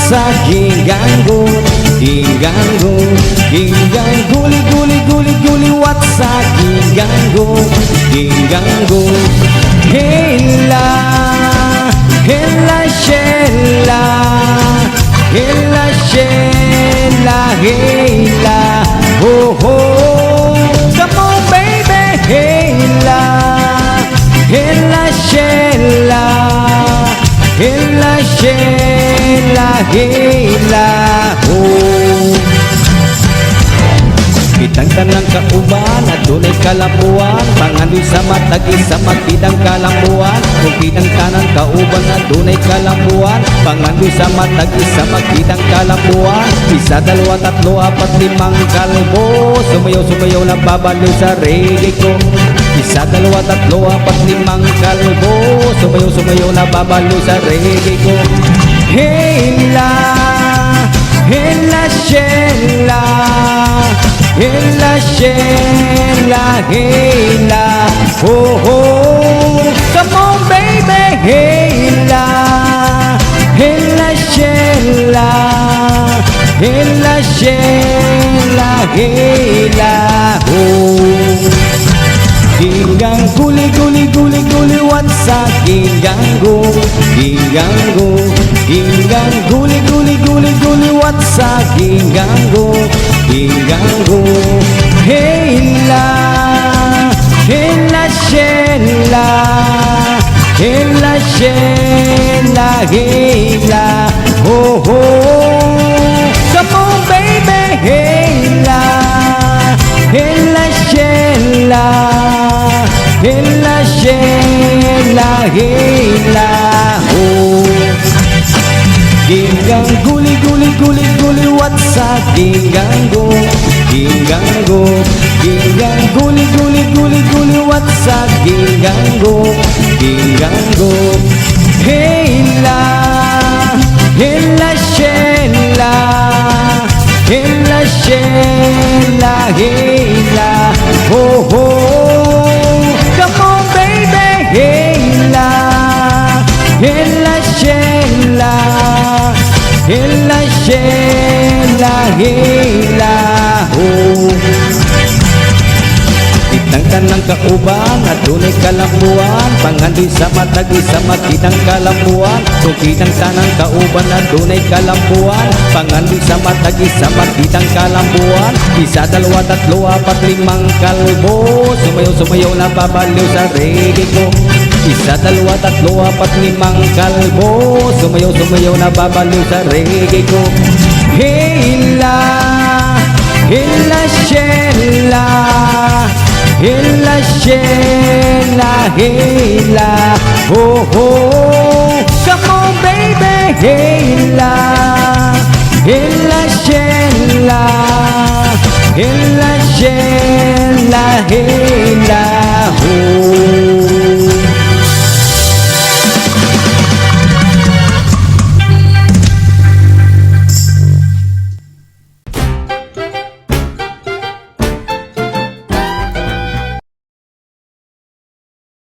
sa ginggango, ginggango, ginggang guli guli guli guli what sa ginggango, ginggango. Hela, hela shela, hela shela, hela, oh oh, come on baby, hela, hela shela, hela shela, hela, oh. Kitang tanang kauban at dunay kalapuan, pangandoy sa matagi sa magkidang kalambuan. Kung kitang tanang kauban at dunay kalapuan, pangandoy sa matagi sa magkidang kalambuan. Isa, dalawa, tatlo, apat, limang kalbo, sumayaw-sumayaw na babaliw sa reggae ko. Isa, dalawa, tatlo, apat, limang kalbo, sumayaw-sumayaw na babaliw sa reggae ko. Hela, hela shela, hela shela, hela, oh oh, come on baby, hela, hela shela, hela shela, hela, oh. Ginggang guli guli guli guli what sa ginggango, ginggango, ginggang guli guli guli guli what sa ginggango, ginggango. Hela, hela shela, hela shela, hela, oh oh, come on baby, hela, hela shela, hela shela, hela, oh. Ginggang guli guli guli guli what sa ginggango, ginggango, ginggang guli guli guli guli what sa ginggango, ginggango. Hela, hela shela, hela shela, hela, oh oh, come on baby, hela, hela shela, hela shela, hela, oh. Kitang tanang kauban at dunay kalambuan, pangandoy sa matagi sa makitang kalambuan. Kung kitang tanang kauban at dunay kalambuan, pangandoy sa matagi sa makitang kalambuan. Isa, dalawa, tatlo, apat, limang kalbo, sumayaw-sumayaw na babaliw sa reggae ko. Isa, dalawa, tatlo, apat, limang kalbo, sumayaw-sumayaw na babaliw sa reggae ko. Hela, hela shela, hela shela, hela, oh oh, come on baby, hela, hela shela, hela shela, hela.